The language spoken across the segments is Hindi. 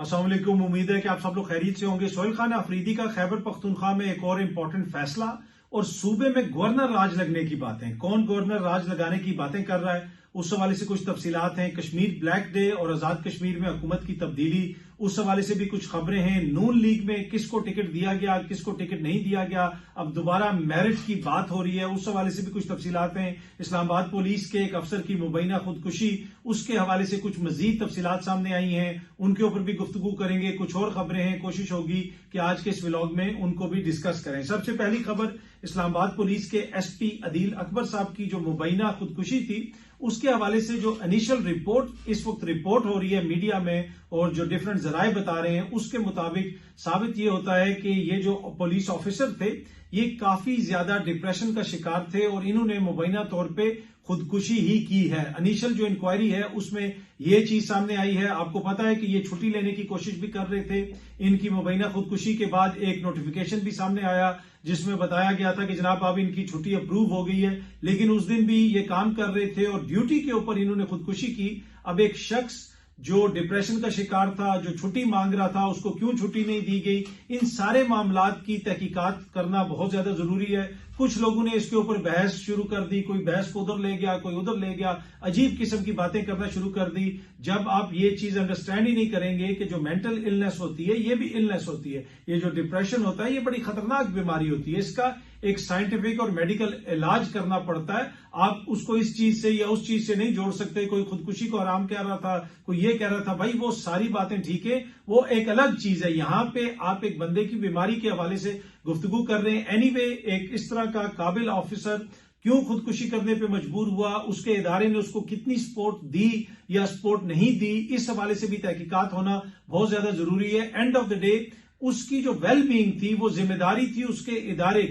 अस्सलाम वालेकुम। उम्मीद है कि आप सब लोग खैरियत से होंगे। सोहेल खान अफरीदी का खैबर पख्तूनख्वा में एक और इम्पोर्टेंट फैसला और सूबे में गवर्नर राज लगने की बातें, कौन गवर्नर राज लगाने की बातें कर रहा है, उस हवाले से कुछ तफसीलात हैं। कश्मीर ब्लैक डे और आजाद कश्मीर में हुकूमत की तब्दीली, उस हवाले से भी कुछ खबरें हैं। नून लीग में किसको टिकट दिया गया, किसको टिकट नहीं दिया गया, अब दोबारा मेरिट की बात हो रही है, उस हवाले से भी कुछ तफसीलात हैं। इस्लामाबाद पुलिस के एक अफसर की मुबैना खुदकुशी, उसके हवाले से कुछ मजीद तफसीलात सामने आई हैं, उनके ऊपर भी गुफ्तगू करेंगे। कुछ और खबरें हैं, कोशिश होगी कि आज के इस व्लॉग में उनको भी डिस्कस करें। सबसे पहली खबर इस्लामाबाद पुलिस के एसपी अदील अकबर साहब की जो मुबैना खुदकुशी थी, उसके हवाले से जो इनिशियल रिपोर्ट इस वक्त रिपोर्ट हो रही है मीडिया में और जो डिफरेंट जराए बता रहे हैं, उसके मुताबिक साबित ये होता है कि ये जो पुलिस ऑफिसर थे ये काफी ज्यादा डिप्रेशन का शिकार थे और इन्होंने मुबैना तौर पे खुदकुशी ही की है। इनिशियल जो इंक्वायरी है उसमें ये चीज सामने आई है। आपको पता है कि ये छुट्टी लेने की कोशिश भी कर रहे थे। इनकी मुबैना खुदकुशी के बाद एक नोटिफिकेशन भी सामने आया जिसमें बताया गया था कि जनाब अब इनकी छुट्टी अप्रूव हो गई है, लेकिन उस दिन भी ये काम कर रहे थे और ड्यूटी के ऊपर इन्होंने खुदकुशी की। अब एक शख्स जो डिप्रेशन का शिकार था, जो छुट्टी मांग रहा था, उसको क्यों छुट्टी नहीं दी गई, इन सारे मामलात की तहकीकात करना बहुत ज्यादा जरूरी है। कुछ लोगों ने इसके ऊपर बहस शुरू कर दी, कोई बहस को उधर ले गया, कोई उधर ले गया, अजीब किस्म की बातें करना शुरू कर दी। जब आप ये चीज अंडरस्टैंड ही नहीं करेंगे कि जो मेंटल इलनेस होती है ये भी इलनेस होती है, ये जो डिप्रेशन होता है ये बड़ी खतरनाक बीमारी होती है, इसका एक साइंटिफिक और मेडिकल इलाज करना पड़ता है। आप उसको इस चीज से या उस चीज से नहीं जोड़ सकते। कोई खुदकुशी को आराम कह रहा था, कोई ये कह रहा था, भाई वो सारी बातें ठीक है, वो एक अलग चीज है। यहां पे आप एक बंदे की बीमारी के हवाले से गुफ्तगू कर रहे हैं। एनीवे, एक इस तरह का काबिल ऑफिसर क्यों खुदकुशी करने पे मजबूर हुआ, उसके इदारे ने उसको कितनी सपोर्ट दी या सपोर्ट नहीं दी, इस हवाले से भी तहकीकात होना बहुत ज्यादा जरूरी है। एंड ऑफ द डे उसकी जो वेल बीइंग थी वो जिम्मेदारी थी उसके इदारे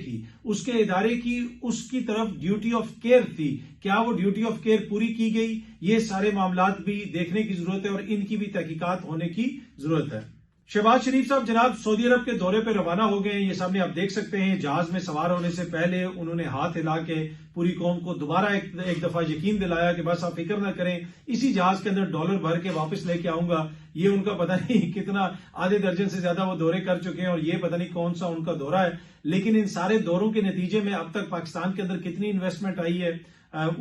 की, उसकी तरफ ड्यूटी ऑफ केयर थी। क्या वो ड्यूटी ऑफ केयर पूरी की गई, ये सारे मामलात भी देखने की जरूरत है और इनकी भी तहकीकात होने की जरूरत है। शहबाज शरीफ साहब जनाब सऊदी अरब के दौरे पर रवाना हो गए हैं। ये सामने आप देख सकते हैं। जहाज में सवार होने से पहले उन्होंने हाथ हिला के पूरी कौम को दोबारा एक दफा यकीन दिलाया कि बस आप फिक्र ना करें, इसी जहाज के अंदर डॉलर भर के वापस लेके आऊंगा। ये उनका पता नहीं कितना, आधे दर्जन से ज्यादा वो दौरे कर चुके हैं और ये पता नहीं कौन सा उनका दौरा है। लेकिन इन सारे दौरों के नतीजे में अब तक पाकिस्तान के अंदर कितनी इन्वेस्टमेंट आई है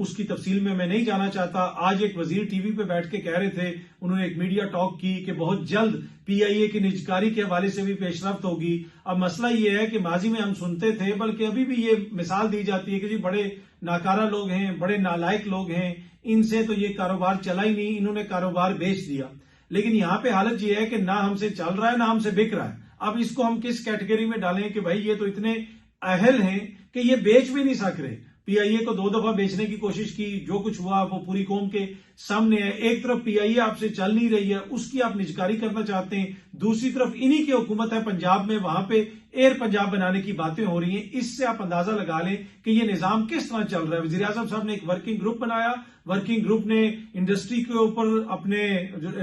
उसकी तफसील में मैं नहीं जाना चाहता। आज एक वजीर टीवी पे बैठ के कह रहे थे, उन्होंने एक मीडिया टॉक की कि बहुत जल्द पीआईए की निजकारी के हवाले से भी पेशरफ्त होगी। अब मसला ये है कि माजी में हम सुनते थे, बल्कि अभी भी ये मिसाल दी जाती है कि जी बड़े नाकारा लोग हैं, बड़े नालायक लोग हैं, इनसे तो ये कारोबार चला ही नहीं, इन्होंने कारोबार बेच दिया। लेकिन यहां पे हालत ये है कि ना हमसे चल रहा है ना हमसे बिक रहा है। अब इसको हम किस कैटेगरी में डालें कि भाई ये तो इतने अहल हैं कि ये बेच भी नहीं सक रहे। पीआईए को 2 दफा बेचने की कोशिश की, जो कुछ हुआ वो पूरी कौम के सामने है। एक तरफ पीआईए आपसे चल नहीं रही है, उसकी आप निजकारी करना चाहते हैं, दूसरी तरफ इन्हीं की हुकूमत है पंजाब में, वहां पे एयर पंजाब बनाने की बातें हो रही हैं। इससे आप अंदाजा लगा लें कि ये निजाम किस तरह चल रहा है। वजीर आजम साहब ने एक वर्किंग ग्रुप बनाया, वर्किंग ग्रुप ने इंडस्ट्री के ऊपर अपने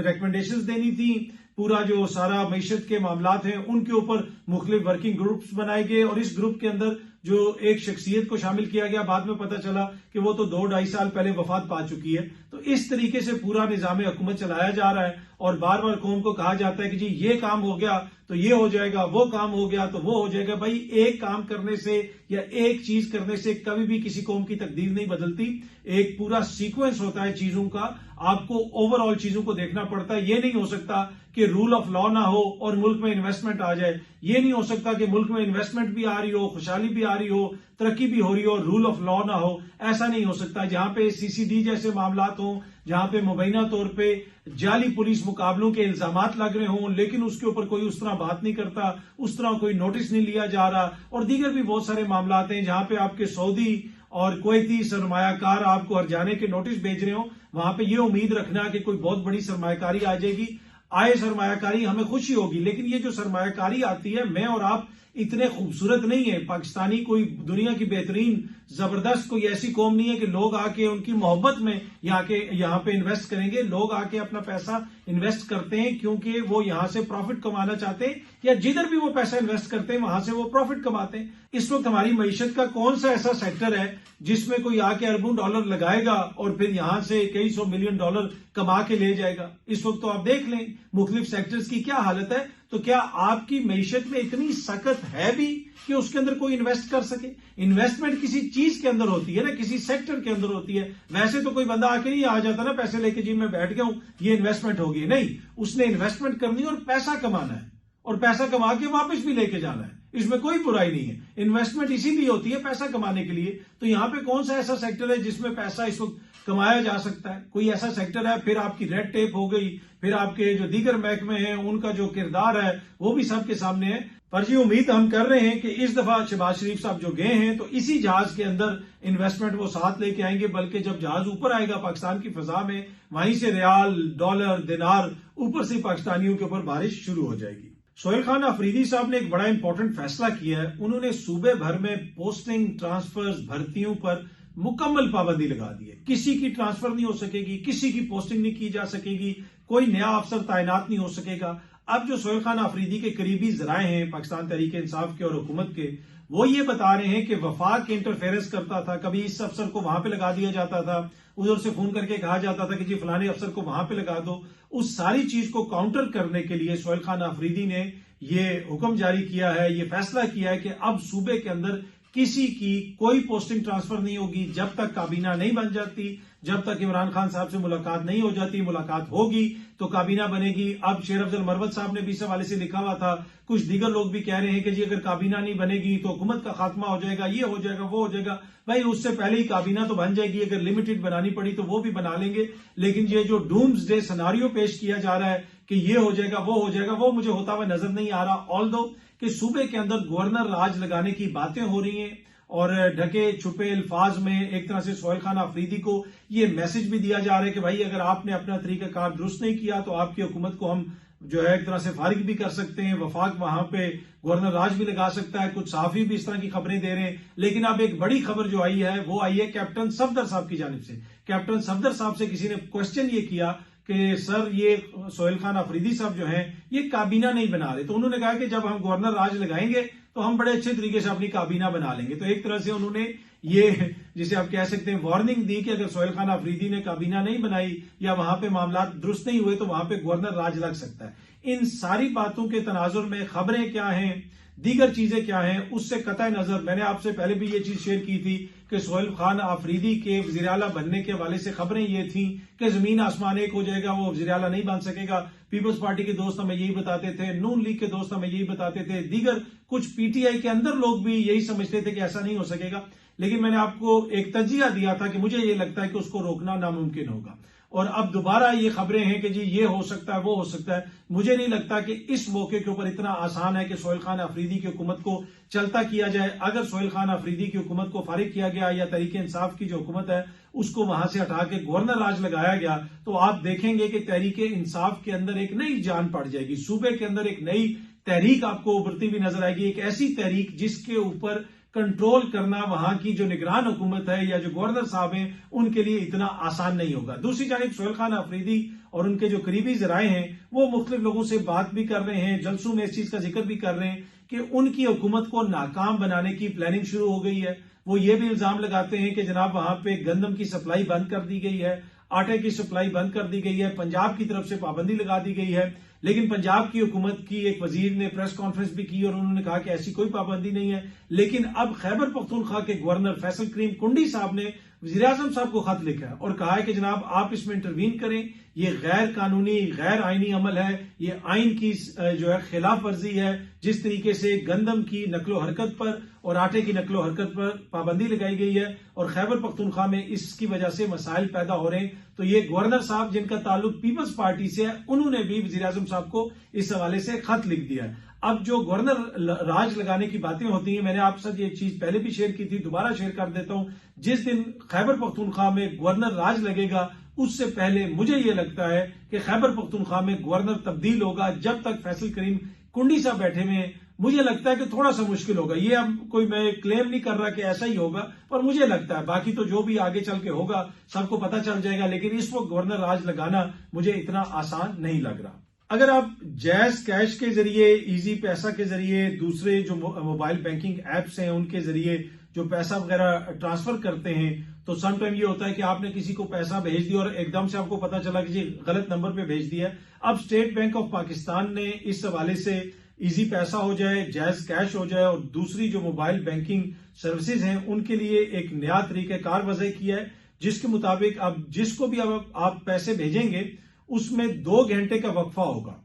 रिकमेंडेशंस देनी थी, पूरा जो सारा मईशत के मामलात हैं उनके ऊपर मुख्तलिफ वर्किंग ग्रुप्स बनाए गए और इस ग्रुप के अंदर जो एक शख्सियत को शामिल किया गया, बाद में पता चला कि वो तो 2-2.5 साल पहले वफात पा चुकी है। तो इस तरीके से पूरा निजाम हुकूमत चलाया जा रहा है और बार बार कौम को कहा जाता है कि जी ये काम हो गया तो ये हो जाएगा, वो काम हो गया तो वो हो जाएगा। भाई एक काम करने से या एक चीज करने से कभी भी किसी कौम की तकदीर नहीं बदलती। एक पूरा सीक्वेंस होता है चीजों का, आपको ओवरऑल चीजों को देखना पड़ता है। ये नहीं हो सकता कि रूल ऑफ लॉ ना हो और मुल्क में इन्वेस्टमेंट आ जाए। ये नहीं हो सकता कि मुल्क में इन्वेस्टमेंट भी आ रही हो, खुशहाली भी आ रही हो, तरक्की भी हो रही हो और रूल ऑफ लॉ ना हो। ऐसा नहीं हो सकता। जहां पे सीसीडी जैसे मामलात हों, जहां पे मुबैना तौर पे जाली पुलिस मुकाबलों के इल्जामात लग रहे हों, लेकिन उसके ऊपर कोई उस तरह बात नहीं करता, उस तरह कोई नोटिस नहीं लिया जा रहा। और दीगर भी बहुत सारे मामलात हैं जहां पे आपके सऊदी और कुवैती सरमायाकार आपको हर जाने के नोटिस भेज रहे हो, वहां पे ये उम्मीद रखना कि कोई बहुत बड़ी सरमायाकारी आ जाएगी। आए सरमायाकारी हमें खुशी होगी, लेकिन ये जो सरमायाकारी आती है, मैं और आप इतने खूबसूरत नहीं है। पाकिस्तानी कोई दुनिया की बेहतरीन जबरदस्त कोई ऐसी कौम नहीं है कि लोग आके उनकी मोहब्बत में यहाँ पे इन्वेस्ट करेंगे। लोग आके अपना पैसा इन्वेस्ट करते हैं क्योंकि वो यहां से प्रॉफिट कमाना चाहते हैं, या जिधर भी वो पैसा इन्वेस्ट करते हैं वहां से वो प्रॉफिट कमाते हैं। इस वक्त हमारी मईशत का कौन सा ऐसा सेक्टर है जिसमें कोई आके अरबों डॉलर लगाएगा और फिर यहां से कई सौ मिलियन डॉलर कमा के ले जाएगा? इस वक्त तो आप देख लें मुख्तलिफ सेक्टर्स की क्या हालत है। तो क्या आपकी मईशत में इतनी सकत है भी कि उसके अंदर कोई इन्वेस्ट कर सके? इन्वेस्टमेंट किसी चीज के अंदर होती है ना, किसी सेक्टर के अंदर होती है। वैसे तो कोई बंदा आके नहीं आ जाता ना पैसे लेके, जी मैं बैठ गया हूं ये इन्वेस्टमेंट होगी। नहीं, उसने इन्वेस्टमेंट करनी है और पैसा कमाना है, और पैसा कमा के वापस भी लेके जाना है। इसमें कोई बुराई नहीं है। इन्वेस्टमेंट इसीलिए होती है पैसा कमाने के लिए। तो यहां पे कौन सा ऐसा सेक्टर है जिसमें पैसा इस वक्त कमाया जा सकता है? कोई ऐसा सेक्टर है? फिर आपकी रेड टेप हो गई, फिर आपके जो दीगर महकमे हैं उनका जो किरदार है वो भी सबके सामने है। पर जी उम्मीद हम कर रहे हैं कि इस दफा शहबाज शरीफ साहब जो गए हैं तो इसी जहाज के अंदर इन्वेस्टमेंट वो साथ लेके आएंगे, बल्कि जब जहाज ऊपर आएगा पाकिस्तान की फिजा में, वहीं से रियाल, डॉलर, दिनार ऊपर से पाकिस्तानियों के ऊपर बारिश शुरू हो जाएगी। सोहेल खान अफरीदी साहब ने एक बड़ा इंपॉर्टेंट फैसला किया है। उन्होंने सूबे भर में पोस्टिंग, ट्रांसफर्स, भर्तियों पर मुकम्मल पाबंदी लगा दी है। किसी की ट्रांसफर नहीं हो सकेगी, किसी की पोस्टिंग नहीं की जा सकेगी, कोई नया अफसर तैनात नहीं हो सकेगा। अब जो सोहेल खान अफरीदी के करीबी जराए हैं पाकिस्तान तहरीक इंसाफ के और हुकूमत के, वो ये बता रहे हैं कि वफाक इंटरफेरेंस करता था। कभी इस अफसर को वहां पे लगा दिया जाता था, उधर से फोन करके कहा जाता था कि जी फलाने अफसर को वहां पे लगा दो। उस सारी चीज को काउंटर करने के लिए सोहेल खान अफरीदी ने ये हुक्म जारी किया है, ये फैसला किया है कि अब सूबे के अंदर किसी की कोई पोस्टिंग ट्रांसफर नहीं होगी जब तक काबीना नहीं बन जाती, जब तक इमरान खान साहब से मुलाकात नहीं हो जाती। मुलाकात होगी तो काबीना बनेगी। अब शेर अफजल मरवत साहब ने भी इस हवाले से लिखा हुआ था, कुछ दीगर लोग भी कह रहे हैं कि जी अगर काबीना नहीं बनेगी तो हुकूमत का खात्मा हो जाएगा, ये हो जाएगा, वो हो जाएगा। भाई उससे पहले ही काबीना तो बन जाएगी। अगर लिमिटेड बनानी पड़ी तो वो भी बना लेंगे, लेकिन ये जो डूम्स डे सिनारियो पेश किया जा रहा है कि ये हो जाएगा, वो हो जाएगा, वो मुझे होता हुआ नजर नहीं आ रहा। ऑल्दो कि सूबे के अंदर गवर्नर राज लगाने की बातें हो रही हैं और ढके छुपे अल्फाज में एक तरह से सोहेल खान अफरीदी को ये मैसेज भी दिया जा रहा है कि भाई अगर आपने अपना तरीकाकार दुरुस्त नहीं किया तो आपकी हुकूमत को हम जो है एक तरह से फारिग भी कर सकते हैं, वफाक वहां पे गवर्नर राज भी लगा सकता है। कुछ सहाफी भी इस तरह की खबरें दे रहे हैं। लेकिन अब एक बड़ी खबर जो आई है वो आई है कैप्टन सफदर साहब की जानिब से। कैप्टन सफदर साहब से किसी ने क्वेश्चन ये किया कि सर ये सोहेल खान अफरीदी साहब जो हैं ये काबीना नहीं बना रहे, तो उन्होंने कहा कि जब हम गवर्नर राज लगाएंगे तो हम बड़े अच्छे तरीके से अपनी काबीना बना लेंगे। तो एक तरह से उन्होंने ये जिसे आप कह सकते हैं वार्निंग दी कि अगर सोहेल खान अफरीदी ने काबीना नहीं बनाई या वहां पे मामला दुरुस्त नहीं हुए तो वहां पे गवर्नर राज लग सकता है। इन सारी बातों के तनाजुर में खबरें क्या हैं, दीगर चीजें क्या हैं, उससे कतई नजर मैंने आपसे पहले भी ये चीज शेयर की थी कि सोहेल खान अफरीदी के वजीर आला बनने के हवाले से खबरें ये थी कि जमीन आसमान एक हो जाएगा, वो वजीर आला नहीं बन सकेगा। पीपल्स पार्टी के दोस्त हमें यही बताते थे, नून लीग के दोस्त हमें यही बताते थे, दीगर कुछ पीटीआई के अंदर लोग भी यही समझते थे कि ऐसा नहीं हो सकेगा। लेकिन मैंने आपको एक तजिया दिया था कि मुझे ये लगता है कि उसको रोकना नामुमकिन होगा। और अब दोबारा ये खबरें हैं कि जी ये हो सकता है, वो हो सकता है। मुझे नहीं लगता कि इस मौके के ऊपर इतना आसान है कि सोहेल खान अफरीदी की हुकूमत को चलता किया जाए। अगर सोहेल खान अफरीदी की हुकूमत को फारिग किया गया या तहरीक इंसाफ की जो हुकूमत है उसको वहां से हटा के गवर्नर राज लगाया गया तो आप देखेंगे कि तहरीक इंसाफ के अंदर एक नई जान पड़ जाएगी। सूबे के अंदर एक नई तहरीक आपको उभरती हुई नजर आएगी, एक ऐसी तहरीक जिसके ऊपर कंट्रोल करना वहां की जो निगरान हुकूमत है या जो गवर्नर साहब हैं उनके लिए इतना आसान नहीं होगा। दूसरी जानिब सोहेल खान अफरीदी और उनके जो करीबी जराए हैं वो मुख्तलिफ लोगों से बात भी कर रहे हैं, जलसों में इस चीज का जिक्र भी कर रहे हैं कि उनकी हुकूमत को नाकाम बनाने की प्लानिंग शुरू हो गई है। वो ये भी इल्जाम लगाते हैं कि जनाब वहां पे गंदम की सप्लाई बंद कर दी गई है, आटे की सप्लाई बंद कर दी गई है, पंजाब की तरफ से पाबंदी लगा दी गई है। लेकिन पंजाब की हुकूमत की एक वजीर ने प्रेस कॉन्फ्रेंस भी की और उन्होंने कहा कि ऐसी कोई पाबंदी नहीं है। लेकिन अब खैबर पख्तूनख्वा के गवर्नर फैसल करीम कुंडी साहब ने वजीर आजम साहब को खत लिखा है और कहा है कि जनाब आप इसमें इंटरवीन करें, ये गैर कानूनी गैर आईनी अमल है, ये आइन की जो है खिलाफ वर्जी है। जिस तरीके से गंदम की नकलो हरकत पर और आटे की नकलो हरकत पर पाबंदी लगाई गई है और खैबर पख्तूनख्वा में इसकी वजह से मसाइल पैदा हो रहे हैं, तो ये गवर्नर साहब जिनका ताल्लुक पीपल्स पार्टी से है उन्होंने भी वजीर आजम साहब को इस हवाले से खत लिख दिया है। अब जो गवर्नर राज लगाने की बातें होती हैं, मैंने आपसे ये चीज पहले भी शेयर की थी, दोबारा शेयर कर देता हूं। जिस दिन खैबर पख्तूनख्वा में गवर्नर राज लगेगा उससे पहले मुझे ये लगता है कि खैबर पख्तूनख्वा में गवर्नर तब्दील होगा। जब तक फैसल करीम कुंडी साहब बैठे हुए हैं मुझे लगता है कि थोड़ा सा मुश्किल होगा। ये अब कोई मैं क्लेम नहीं कर रहा कि ऐसा ही होगा, पर मुझे लगता है, बाकी तो जो भी आगे चल के होगा सबको पता चल जाएगा, लेकिन इस वक्त गवर्नर राज लगाना मुझे इतना आसान नहीं लग रहा। अगर आप जैज कैश के जरिए, इजी पैसा के जरिए, दूसरे जो मोबाइल बैंकिंग एप्स हैं उनके जरिए जो पैसा वगैरह ट्रांसफर करते हैं, तो समटाइम ये होता है कि आपने किसी को पैसा भेज दिया और एकदम से आपको पता चला कि जी गलत नंबर पे भेज दिया। अब स्टेट बैंक ऑफ पाकिस्तान ने इस हवाले से इजी पैसा हो जाए, जैज कैश हो जाए और दूसरी जो मोबाइल बैंकिंग सर्विसेज हैं उनके लिए एक नया तरीकाकार वजह किया है, जिसके मुताबिक अब जिसको भी आप पैसे भेजेंगे उसमें 2 घंटे का वक्फा होगा।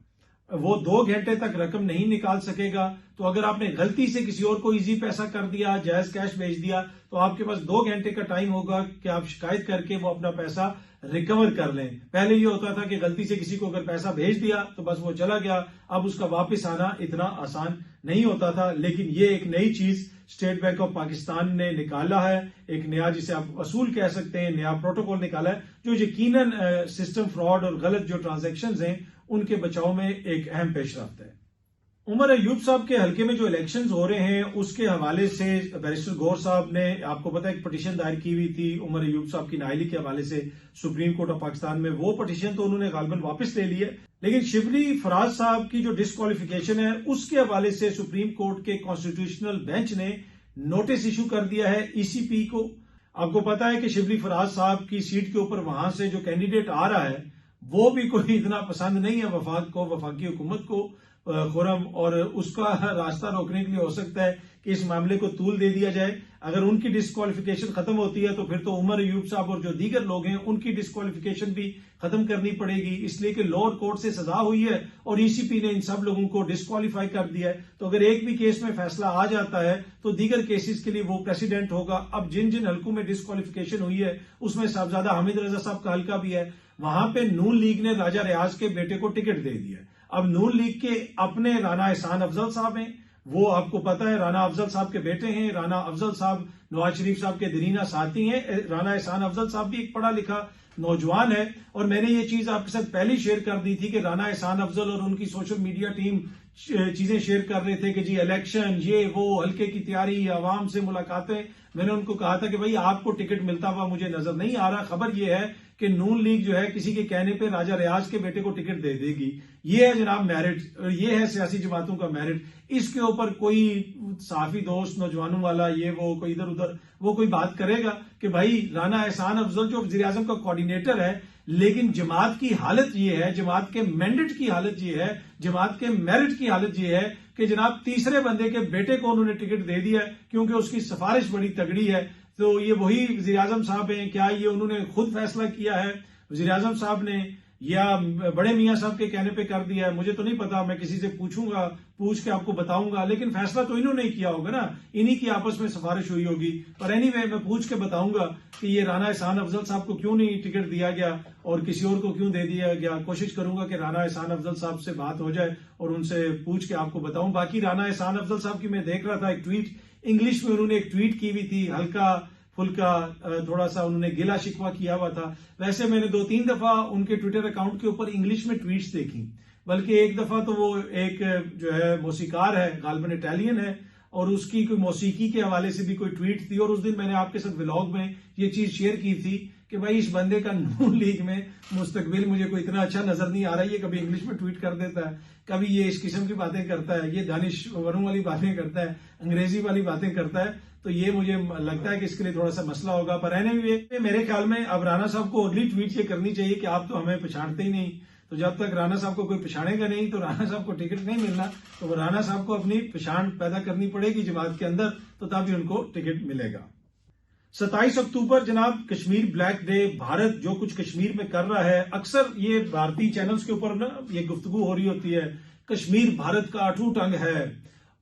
वो 2 घंटे तक रकम नहीं निकाल सकेगा। तो अगर आपने गलती से किसी और को इजी पैसा कर दिया, जायज कैश भेज दिया, तो आपके पास 2 घंटे का टाइम होगा कि आप शिकायत करके वो अपना पैसा रिकवर कर लें। पहले ये होता था कि गलती से किसी को अगर पैसा भेज दिया तो बस वो चला गया, अब उसका वापस आना इतना आसान नहीं होता था। लेकिन ये एक नई चीज स्टेट बैंक ऑफ पाकिस्तान ने निकाला है, एक नया, जिसे आप असूल कह सकते हैं, नया प्रोटोकॉल निकाला है, जो यकीनन सिस्टम फ्रॉड और गलत जो ट्रांजैक्शंस हैं उनके बचाव में एक अहम पेशरफ्त है। उमर अयूब साहब के हल्के में जो इलेक्शंस हो रहे हैं उसके हवाले से बैरिस्टर गौर साहब ने, आपको पता है, एक पटिशन दायर की हुई थी उमर अयूब साहब की नाअहली के हवाले से सुप्रीम कोर्ट ऑफ पाकिस्तान में। वो पटिशन तो उन्होंने गालबन वापस ले ली है, लेकिन शिबली फराज साहब की जो डिस्क्वालिफिकेशन है उसके हवाले से सुप्रीम कोर्ट के कॉन्स्टिट्यूशनल बेंच ने नोटिस इशू कर दिया है ईसीपी को। आपको पता है कि शिबली फराज साहब की सीट के ऊपर वहां से जो कैंडिडेट आ रहा है वो भी कोई इतना पसंद नहीं है वफाक को, वफाकी हुकूमत को, खुरम, और उसका रास्ता रोकने के लिए हो सकता है कि इस मामले को तूल दे दिया जाए। अगर उनकी डिस्क्वालिफिकेशन खत्म होती है तो फिर तो उमर अयूब साहब और जो दीगर लोग हैं उनकी डिस्क्वालिफिकेशन भी खत्म करनी पड़ेगी, इसलिए कि लोअर कोर्ट से सजा हुई है और ईसीपी ने इन सब लोगों को डिस्क्वालीफाई कर दिया है। तो अगर एक भी केस में फैसला आ जाता है तो दीगर केसेस के लिए वो प्रेसिडेंट होगा। अब जिन जिन हल्कों में डिस्क्वालिफिकेशन हुई है उसमें साहबजादा हामिद रजा साहब का हल्का भी है, वहां पे नून लीग ने राजा रियाज के बेटे को टिकट दे दिया। अब नून लीग के अपने राना एहसान अफजल साहब हैं, वो आपको पता है राना अफजल साहब के बेटे हैं। राना अफजल साहब नवाज शरीफ साहब के दरीना साथी हैं। राना एहसान अफजल साहब भी एक पढ़ा लिखा नौजवान है, और मैंने ये चीज आपके साथ पहले शेयर कर दी थी कि राना एहसान अफजल और उनकी सोशल मीडिया टीम चीजें शेयर कर रहे थे कि जी इलेक्शन, ये वो, हल्के की तैयारी, आवाम से मुलाकातें। मैंने उनको कहा था कि भाई आपको टिकट मिलता हुआ मुझे नजर नहीं आ रहा। खबर ये है कि नून लीग जो है किसी के कहने पे राजा रियाज के बेटे को टिकट दे देगी। ये है जनाब मेरिट, और ये है सियासी जमातों का मेरिट। इसके ऊपर कोई साफी दोस्त नौजवानों वाला ये वो कोई इधर उधर वो कोई बात करेगा कि भाई राना एहसान अफजल जो वजीर आजम का कोऑर्डिनेटर है, लेकिन जमात की हालत ये है, जमात के मैंडेट की हालत ये है, जमात के मेरिट की हालत ये है कि जनाब तीसरे बंदे के बेटे को उन्होंने टिकट दे दिया क्योंकि उसकी सिफारिश बड़ी तगड़ी है। तो ये वही वजीर आजम साहब हैं, क्या ये उन्होंने खुद फैसला किया है वजीर आजम साहब ने, या बड़े मियां साहब के कहने पे कर दिया है? मुझे तो नहीं पता, मैं किसी से पूछूंगा, पूछ के आपको बताऊंगा। लेकिन फैसला तो इन्होंने ही किया होगा ना, इन्हीं की आपस में सिफारिश हुई होगी। पर एनीवे मैं पूछ के बताऊंगा कि ये राना एहसान अफजल साहब को क्यों नहीं टिकट दिया गया और किसी और को क्यों दे दिया गया। कोशिश करूंगा कि राना एहसान अफजल साहब से बात हो जाए और उनसे पूछ के आपको बताऊं। बाकी राना एहसान अफजल साहब की मैं देख रहा था एक ट्वीट, इंग्लिश में उन्होंने एक ट्वीट की हुई थी, हल्का फुल्का थोड़ा सा उन्होंने गिला शिकवा किया हुआ था। वैसे मैंने 2-3 दफा उनके ट्विटर अकाउंट के ऊपर इंग्लिश में ट्वीट्स देखी, बल्कि एक दफा तो वो एक जो है मौसीकार है, गालबन इटालियन है, और उसकी कोई मौसीकी के हवाले से भी कोई ट्वीट थी। और उस दिन मैंने आपके साथ व्लॉग में ये चीज शेयर की थी कि भाई इस बंदे का नून लीग में मुस्तकबिल मुझे कोई इतना अच्छा नजर नहीं आ रहा है। ये कभी इंग्लिश में ट्वीट कर देता है, कभी ये इस किस्म की बातें करता है, ये दानिशवरों वाली बातें करता है, अंग्रेजी वाली बातें करता है। तो ये मुझे लगता है कि इसके लिए थोड़ा सा मसला होगा। पर एनीवे मेरे ख्याल में अब राना साहब को अगली ट्वीट ये करनी चाहिए कि आप तो हमें पहचानते ही नहीं, तो जब तक राना साहब को कोई पहचानेगा नहीं तो राना साहब को टिकट नहीं मिलना। तो वो राना साहब को अपनी पहचान पैदा करनी पड़ेगी जमात के अंदर, तो तभी उनको टिकट मिलेगा। 27 अक्टूबर जनाब कश्मीर ब्लैक डे। भारत जो कुछ कश्मीर में कर रहा है, अक्सर ये भारतीय चैनल्स के ऊपर ना ये गुफ्तगू हो रही होती है, कश्मीर भारत का अटूट अंग है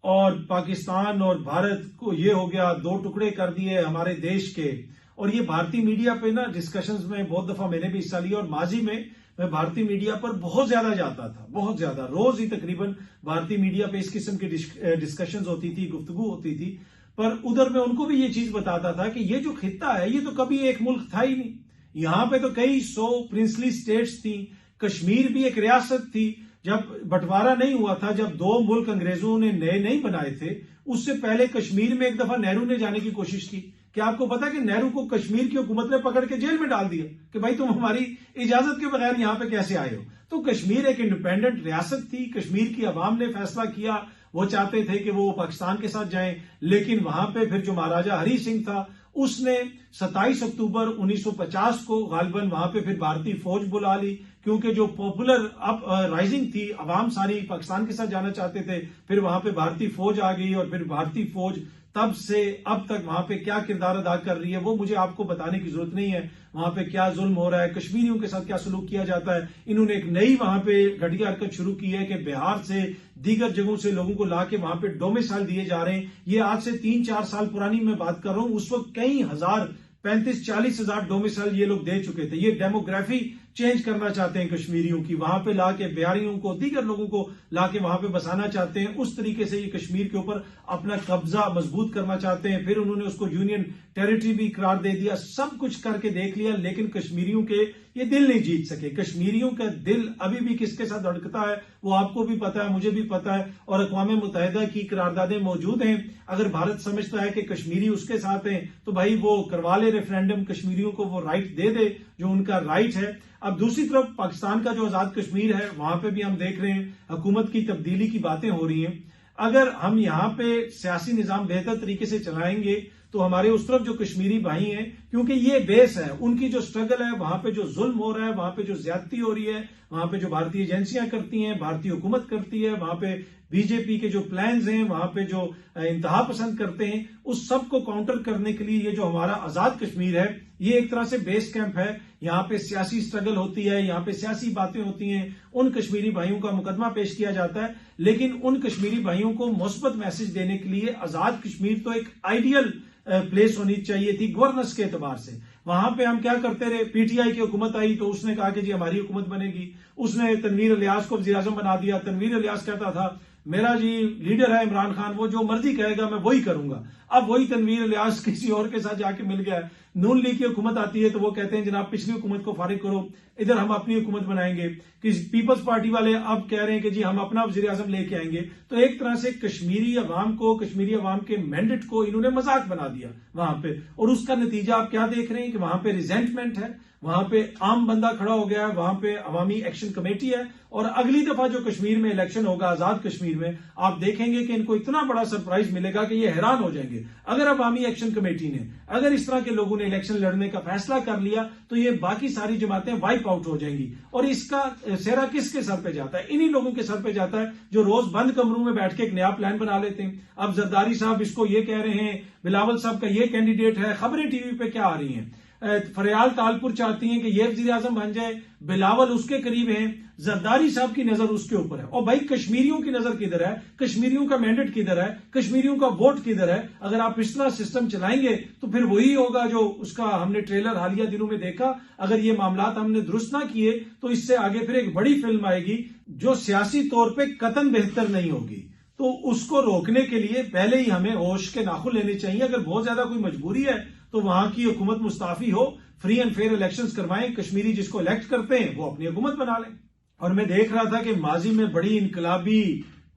और पाकिस्तान और भारत को ये हो गया, 2 टुकड़े कर दिए हमारे देश के। और ये भारतीय मीडिया पे ना डिस्कशंस में बहुत दफा मैंने भी हिस्सा लिया, और माजी में मैं भारतीय मीडिया पर बहुत ज्यादा जाता था, बहुत ज्यादा, रोज ही तकरीबन भारतीय मीडिया पे इस किस्म की डिस्कशंस होती थी, गुफ्तगू होती थी। पर उधर मैं उनको भी ये चीज बताता था कि ये जो खित्ता है ये तो कभी एक मुल्क था ही नहीं, यहां पे तो कई 100 प्रिंसली स्टेट्स थी, कश्मीर भी एक रियासत थी, जब बंटवारा नहीं हुआ था, जब दो मुल्क अंग्रेजों ने नए नहीं बनाए थे, उससे पहले कश्मीर में एक दफा नेहरू ने जाने की कोशिश की। क्या आपको पता कि नेहरू को कश्मीर की हुकूमत ने पकड़ के जेल में डाल दिया कि भाई तुम हमारी इजाजत के बगैर यहां पे कैसे आए हो। तो कश्मीर एक इंडिपेंडेंट रियासत थी, कश्मीर की अवाम ने फैसला किया, वो चाहते थे कि वो पाकिस्तान के साथ जाएं, लेकिन वहां पे फिर जो महाराजा हरी सिंह था उसने 27 अक्टूबर 1950 को गालिबन वहां पे फिर भारतीय फौज बुला ली, क्योंकि जो पॉपुलर अप राइजिंग थी, अवाम सारी पाकिस्तान के साथ जाना चाहते थे। फिर वहां पे भारतीय फौज आ गई और फिर भारतीय फौज तब से अब तक वहां पे क्या किरदार अदा कर रही है वो मुझे आपको बताने की जरूरत नहीं है। वहां पे क्या जुल्म हो रहा है, कश्मीरियों के साथ क्या सलूक किया जाता है। इन्होंने एक नई वहां पे घटिया हरकत शुरू की है कि बिहार से दीगर जगहों से लोगों को लाके वहां पे डोमिसाइल दिए जा रहे हैं। ये आज से 3-4 साल पुरानी मैं बात कर रहा हूं, उस वक्त कई हजार 35-40 हजार डोमिसाइल ये लोग दे चुके थे। ये डेमोग्राफी चेंज करना चाहते हैं कश्मीरियों की, वहां पे लाके बिहारियों को, दीगर लोगों को लाके वहां पे बसाना चाहते हैं। उस तरीके से ये कश्मीर के ऊपर अपना कब्जा मजबूत करना चाहते हैं। फिर उन्होंने उसको यूनियन टेरिटरी भी करार दे दिया, सब कुछ करके देख लिया, लेकिन कश्मीरियों के ये दिल नहीं जीत सके। कश्मीरियों का दिल अभी भी किसके साथ धड़कता है वो आपको भी पता है, मुझे भी पता है, और अक़वाम मुत्तहिदा की करारदादें मौजूद हैं। अगर भारत समझता है कि कश्मीरी उसके साथ हैं तो भाई वो करवा ले रेफरेंडम, कश्मीरियों को वो राइट दे दे जो उनका राइट है। अब दूसरी तरफ पाकिस्तान का जो आजाद कश्मीर है वहां पे भी हम देख रहे हैं हुकूमत की तब्दीली की बातें हो रही हैं। अगर हम यहां पे सियासी निजाम बेहतर तरीके से चलाएंगे तो हमारे उस तरफ जो कश्मीरी भाई हैं, क्योंकि ये बेस है उनकी जो स्ट्रगल है, वहां पे जो जुल्म हो रहा है, वहां पे जो ज्यादती हो रही है, वहां पे जो भारतीय एजेंसियां करती हैं, भारतीय हुकूमत करती है, वहां पे बीजेपी के जो प्लान्स हैं, वहां पे जो इंतहा पसंद करते हैं, उस सब को काउंटर करने के लिए ये जो हमारा आजाद कश्मीर है ये एक तरह से बेस कैंप है। यहाँ पे सियासी स्ट्रगल होती है, यहाँ पे सियासी बातें होती हैं, उन कश्मीरी भाइयों का मुकदमा पेश किया जाता है, लेकिन उन कश्मीरी भाइयों को मुस्बत मैसेज देने के लिए आजाद कश्मीर तो एक आइडियल प्लेस होनी चाहिए थी गवर्नेंस के एतबार से। वहां पे हम क्या करते रहे, पीटीआई की हुकूमत आई तो उसने कहा कि जी हमारी हुकूमत बनेगी, उसने तनवीर इलियास को वज़ीर आज़म बना दिया। तनवीर इलियास कहता था मेरा जी लीडर है इमरान खान, वो जो मर्जी कहेगा मैं वही करूंगा। अब वही तनवीर इलियास किसी और के साथ जाके मिल गया है। नून लीग की हुकूमत आती है तो वो कहते हैं जनाब पिछली हुकूमत को फारिग करो, इधर हम अपनी हुकूमत बनाएंगे। कि पीपल्स पार्टी वाले अब कह रहे हैं कि जी हम अपना वज़ीर आज़म लेके आएंगे। तो एक तरह से कश्मीरी अवाम को, कश्मीरी अवाम के मैंडेट को इन्होंने मजाक बना दिया वहां पे, और उसका नतीजा आप क्या देख रहे हैं कि वहां पे रिजेंटमेंट है, वहां पे आम बंदा खड़ा हो गया है, वहां पे अवामी एक्शन कमेटी है। और अगली दफा जो कश्मीर में इलेक्शन होगा आजाद कश्मीर में, आप देखेंगे कि इनको इतना बड़ा सरप्राइज मिलेगा कि ये हैरान हो जाएंगे। अगर अवामी एक्शन कमेटी ने, अगर इस तरह के लोगों ने इलेक्शन लड़ने का फैसला कर लिया तो ये बाकी सारी जमातें वाइप आउट हो जाएंगी। और इसका सेहरा किसके सर पे जाता है? इन्हीं लोगों के सर पे जाता है जो रोज बंद कमरों में बैठ के एक नया प्लान बना लेते हैं। अब जरदारी साहब इसको ये कह रहे हैं, बिलावल साहब का ये कैंडिडेट है, खबरें टीवी पे क्या आ रही हैं, फरियाल तालपुर चाहती हैं कि ये वजीर आजम बन जाए, बिलावल उसके करीब हैं, जरदारी साहब की नजर उसके ऊपर है। और भाई कश्मीरियों की नजर किधर है, कश्मीरियों का मैंडेट किधर है, कश्मीरियों का वोट किधर है? अगर आप इस तरह सिस्टम चलाएंगे तो फिर वही होगा जो उसका हमने ट्रेलर हालिया दिनों में देखा। अगर ये मामला हमने दुरुस्त ना किए तो इससे आगे फिर एक बड़ी फिल्म आएगी जो सियासी तौर पर कतन बेहतर नहीं होगी। तो उसको रोकने के लिए पहले ही हमें होश के नाखुन लेने चाहिए। अगर बहुत ज्यादा कोई मजबूरी है तो वहां की हुकूमत मुस्ताफी हो, फ्री एंड फेयर इलेक्शंस करवाएं, कश्मीरी जिसको इलेक्ट करते हैं वो अपनी हुकूमत बना लें। और मैं देख रहा था कि माजी में बड़ी इनकलाबी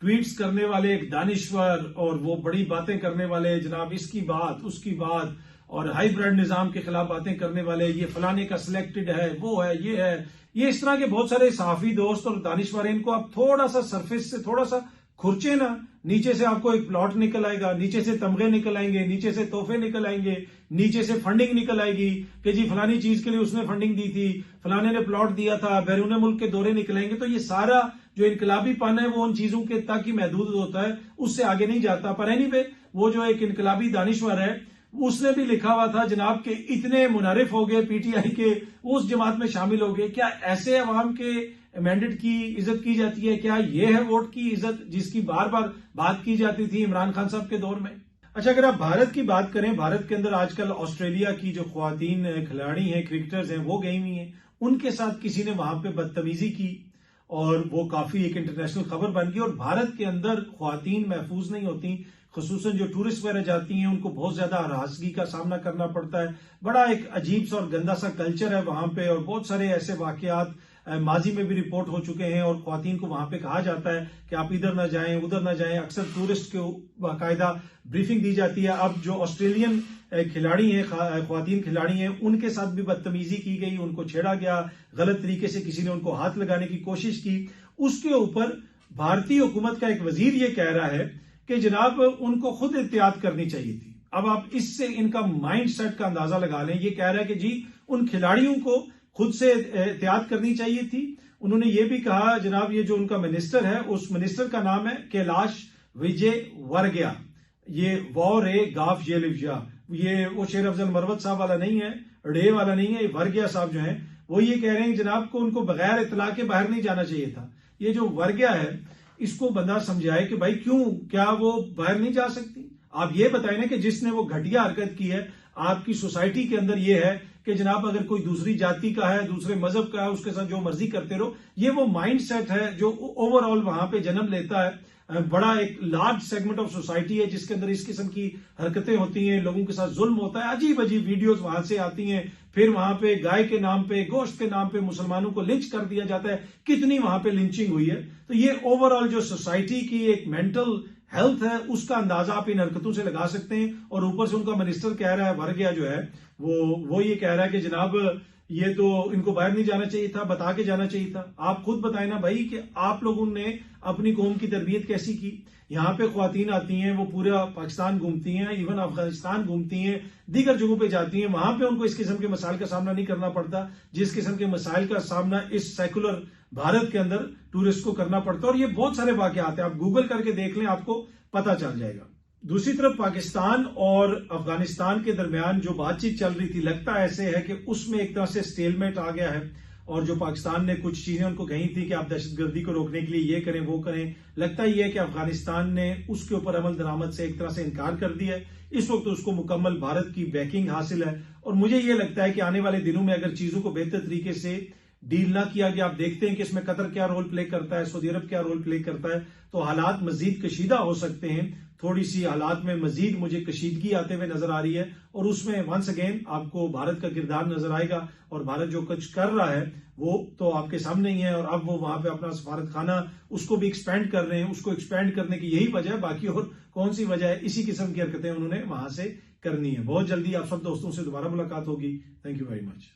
ट्वीट्स करने वाले एक दानिश्वर और वो बड़ी बातें करने वाले, जनाब इसकी बात उसकी बात, और हाइब्रिड निजाम के खिलाफ बातें करने वाले, ये फलाने का सिलेक्टेड है, वो है, ये है, ये इस तरह के बहुत सारे सहाफी दोस्त और दानिश्वर, इनको आप थोड़ा सा सरफेस से थोड़ा सा खुरचे ना, नीचे से आपको एक प्लॉट निकल आएगा, नीचे से तमगे निकल आएंगे, नीचे से तोहफे निकल आएंगे, नीचे से फंडिंग निकल आएगी कि जी फलानी चीज के लिए उसने फंडिंग दी थी, फलाने ने प्लॉट दिया था, बैरून मुल्क के दौरे निकल आएंगे। तो ये सारा जो इनकलाबीपन है वो उन चीजों के तक ही महदूद होता है, उससे आगे नहीं जाता। पर एनीवे वो जो एक इनकलाबी दानिश्वर है उसने भी लिखा हुआ था जनाब के इतने मुनारिफ हो गए पीटीआई के, उस जमात में शामिल हो गए। क्या ऐसे अवाम के मैंडेट की इज्जत की जाती है? क्या ये है वोट की इज्जत जिसकी बार बार बात की जाती थी इमरान खान साहब के दौर में? अच्छा, अगर आप भारत की बात करें, भारत के अंदर आजकल ऑस्ट्रेलिया की जो ख्वातीन खिलाड़ी हैं, क्रिकेटर्स हैं, वो गई हुई हैं, उनके साथ किसी ने वहां पे बदतमीजी की और वो काफी एक इंटरनेशनल खबर बन गई। और भारत के अंदर ख्वातीन महफूज नहीं होती, खुसूसन जो टूरिस्ट वगैरह जाती हैं उनको बहुत ज्यादा हरासगी का सामना करना पड़ता है। बड़ा एक अजीब सा और गंदा सा कल्चर है वहां पे, और बहुत सारे ऐसे वाकयात माजी में भी रिपोर्ट हो चुके हैं और ख्वातीन को वहां पे कहा जाता है कि आप इधर ना जाएं उधर ना जाएं। अक्सर टूरिस्ट को बाकायदा ब्रीफिंग दी जाती है। अब जो ऑस्ट्रेलियन खिलाड़ी हैं, ख्वातीन खिलाड़ी हैं, उनके साथ भी बदतमीजी की गई, उनको छेड़ा गया, गलत तरीके से किसी ने उनको हाथ लगाने की कोशिश की। उसके ऊपर भारतीय हुकूमत का एक वजीर ये कह रहा है कि जनाब उनको खुद एहतियात करनी चाहिए थी। अब आप इससे इनका माइंड सेट का अंदाजा लगा लें। ये कह रहा है कि जी उन खिलाड़ियों को खुद से एहतियात करनी चाहिए थी। उन्होंने ये भी कहा जनाब ये जो उनका मिनिस्टर है, उस मिनिस्टर का नाम है कैलाश विजय वर्गिया। ये वॉरे गाफ ये लिव्या, ये वो शेर अफजल मरवत साहब वाला नहीं है, डे वाला नहीं है, ये वर्गिया साहब जो हैं वो ये कह रहे हैं जनाब को उनको बगैर इतला के बाहर नहीं जाना चाहिए था। ये जो वर्गिया है इसको बंदा समझाए कि भाई क्यों, क्या वो बाहर नहीं जा सकती? आप ये बताएं ना कि जिसने वो घटिया हरकत की है, आपकी सोसाइटी के अंदर ये है कि जनाब अगर कोई दूसरी जाति का है, दूसरे मजहब का है, उसके साथ जो मर्जी करते रहो। ये वो माइंड सेट है जो ओवरऑल वहां पे जन्म लेता है। बड़ा एक लार्ज सेगमेंट ऑफ सोसाइटी है जिसके अंदर इस किस्म की हरकतें होती हैं, लोगों के साथ जुल्म होता है, अजीब अजीब वीडियोस वहां से आती हैं। फिर वहां पे गाय के नाम पे, गोश्त के नाम पे मुसलमानों को लिंच कर दिया जाता है। कितनी वहां पे लिंचिंग हुई है। तो ये ओवरऑल जो सोसाइटी की एक मेंटल हेल्थ है उसका अंदाजा आप इन हरकतों से लगा सकते हैं। और ऊपर से उनका मिनिस्टर कह रहा है, वर्गिया जो है वो ये कह रहा है कि जनाब ये तो इनको बाहर नहीं जाना चाहिए था, बता के जाना चाहिए था। आप खुद बताएं ना भाई कि आप लोगों ने अपनी कौम की तरबियत कैसी की। यहाँ पे ख्वातीन आती हैं, वो पूरा पाकिस्तान घूमती हैं, इवन अफगानिस्तान घूमती हैं, दीगर जगहों पे जाती हैं, वहां पे उनको इस किस्म के मसाइल का सामना नहीं करना पड़ता जिस किस्म के मसाइल का सामना इस सेकुलर भारत के अंदर टूरिस्ट को करना पड़ता है। और ये बहुत सारे वाकयात हैं, आप गूगल करके देख लें, आपको पता चल जाएगा। दूसरी तरफ पाकिस्तान और अफगानिस्तान के दरमियान जो बातचीत चल रही थी, लगता ऐसे है कि उसमें एक तरह से स्टेलमेट आ गया है। और जो पाकिस्तान ने कुछ चीजें उनको कही थी कि आप दहशतगर्दी को रोकने के लिए ये करें वो करें, लगता ही है कि अफगानिस्तान ने उसके ऊपर अमल दरामद से एक तरह से इनकार कर दिया है। इस वक्त उसको मुकम्मल भारत की बैकिंग हासिल है। और मुझे ये लगता है कि आने वाले दिनों में अगर चीजों को बेहतर तरीके से डील ना किया गया, आप देखते हैं कि इसमें कतर क्या रोल प्ले करता है, सऊदी अरब क्या रोल प्ले करता है, तो हालात मजीद कशीदा हो सकते हैं। थोड़ी सी हालात में मजीद मुझे कशीदगी आते हुए नजर आ रही है। और उसमें वंस अगेन आपको भारत का किरदार नजर आएगा। और भारत जो कुछ कर रहा है वो तो आपके सामने ही है। और अब वो वहां पे अपना सफारत खाना उसको भी एक्सपेंड कर रहे हैं। उसको एक्सपेंड करने की यही वजह है, बाकी और कौन सी वजह है? इसी किस्म की हरकतें उन्होंने वहां से करनी है। बहुत जल्दी आप सब दोस्तों से दोबारा मुलाकात होगी। Thank you very much.